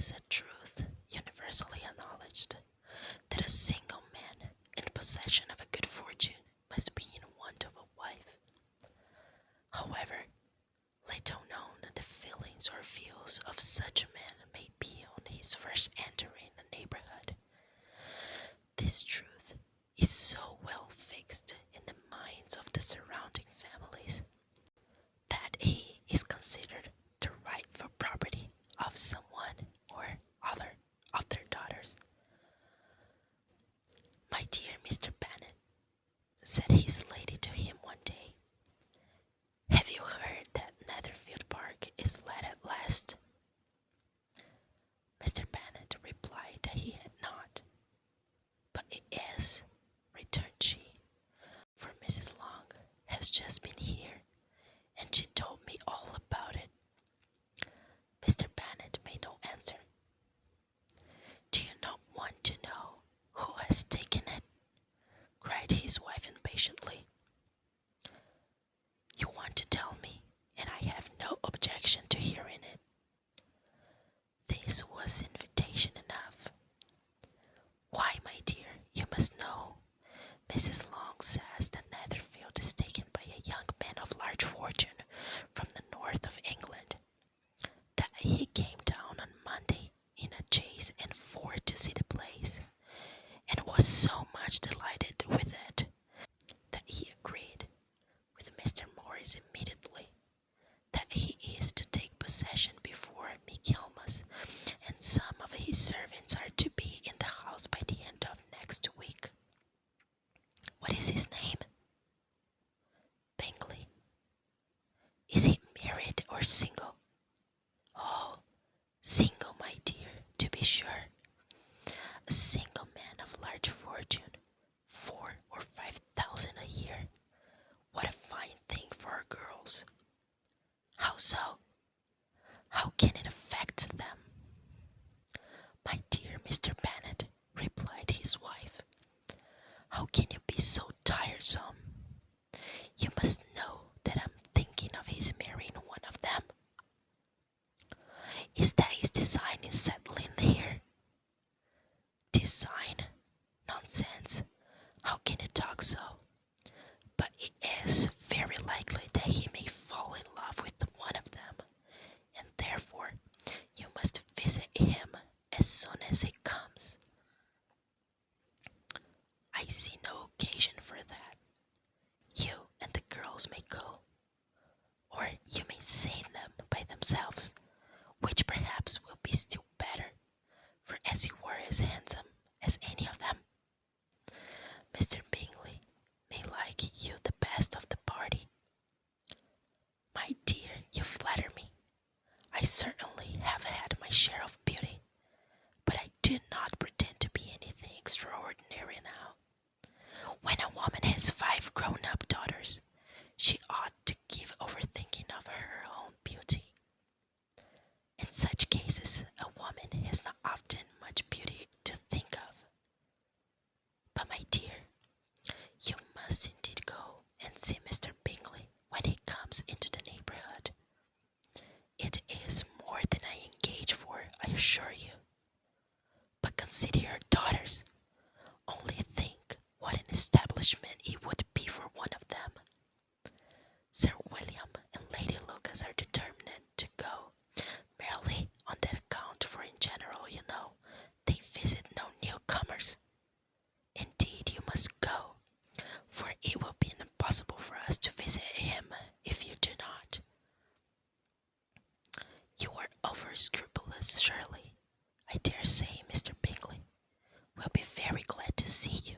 is a truth universally acknowledged that a single man in possession of a good fortune must be in want of a wife. However, little known the feelings or views of such a man may be on his first entering a neighborhood. This truth is so well fixed in the minds of the surrounding families that he is considered the rightful property of someone or other of their daughters. "My dear Mr. Bennet," said his lady to him one day, "have you heard that Netherfield Park is let at last?" Mr. Bennet replied that he had not. "But it is," returned she, "for Mrs. Long has just been here, and she told me all about it." Mr. Bennet made no answer. "Do you not want to know who has taken it?" cried his wife impatiently. "You want to tell me, and I have no objection to hearing it." This was invitation enough. "Why, my dear, you must know. Mrs. Long says that Netherfield is taken by a young man of large fortune from the north of England, that he came down on Monday in a chaise and four to see the place, and was so much delighted with it that he agreed with Mr. Morris immediately that he is to take possession before Michaelmas, and some of his servants are to be in the house by the end of next week. What is his name?" "Bingley." "Is he married or single?" "Oh, single, my dear, to be sure. A single man of large fortune, 4 or 5,000 a year. What a fine thing for our girls." "How so? How can it affect them?" "My dear Mr. Bennet," replied his wife, "how can you be so tiresome? You must know that I'm thinking of his marrying one of them." "Is that his design in settling here?" "Design? Nonsense! How can you talk so? But it is very likely that he may fall in love with one of them, and therefore you must visit him as soon as he comes." "I see no occasion for that. You and the girls may go, or you may see them by themselves, which perhaps will be still better, for as you were as handsome as any of them, Mr. Bingley may like you the best of the party." "My dear, you flatter me. I certainly have had my share of beauty, but I do not pretend to be anything extraordinary now. When a woman has 5 grown-up daughters, she ought to give over thinking of her own beauty. In such cases, a woman has not often much beauty to think of. But, my dear, you must indeed go and see Mr. Bingley when he comes into the neighborhood. It is more than I engage for, I assure you. But consider your daughters. Only think what an establishment it would be for one of them. Sir William and Lady Lucas are determined to go, merely on that account, for in general, you know, they visit no newcomers. Indeed, you must go, for it will be impossible for us to visit him if you do not. You are over scrupulous, surely. I dare say Mr. Bingley will be very glad to see you,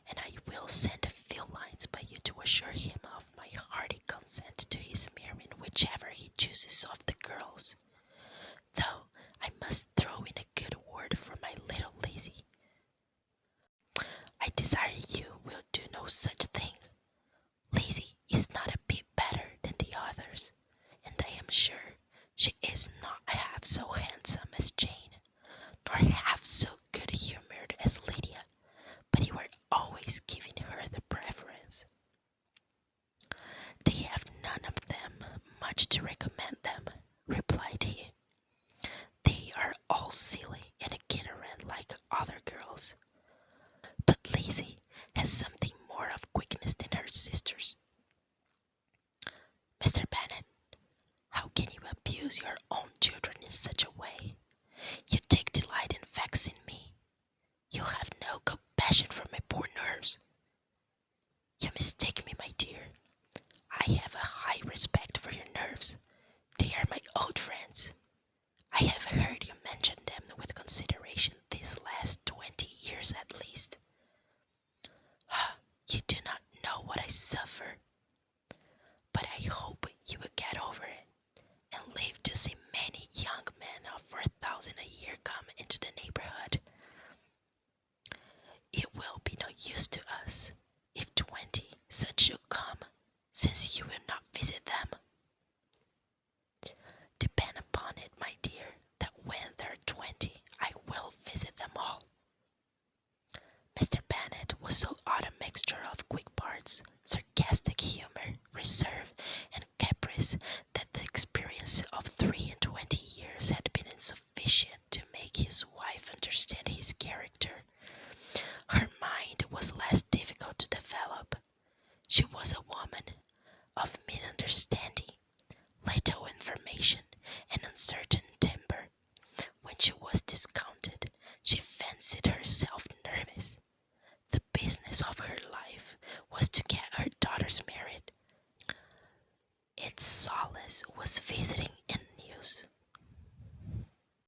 and I will send a few lines by you to assure him of my hearty consent to his marrying whichever he chooses of the girls, though I must throw in a good word for my little Lizzie. I desire you will do no such thing. Lizzie is not a bit better than the others, and I am sure she is not half so handsome as Jane, nor half so good-humoured as Lydia, but you are always giving her the preference. They have none of them much to recommend them, replied he. They are all produce your own children in such a way. You take delight in vexing me. You have no compassion for my poor nerves. You mistake me, my dear. I have a high respect for your nerves. They are my old friends. I have heard you mention them with consideration these last 20 years at least. Ah, you do not know what I suffer. But I hope you will get over it and live to see many young men of 4,000 a year come into the neighborhood. It will be no use to us if 20 such should come, since you will not visit them. Depend upon it, my dear, that when there are 20, I will visit them all. Mr. Bennet was so odd a mixture of quick parts, sarcastic humor, reserve, and caprice that the experience of 23 years had been insufficient to make his wife understand his character. Her mind was less difficult to develop. She was a woman of mean understanding, little information, and uncertain temper. When she was discounted, she fancied herself nervous. The business of her life was to get her daughters married. Its solace was visiting and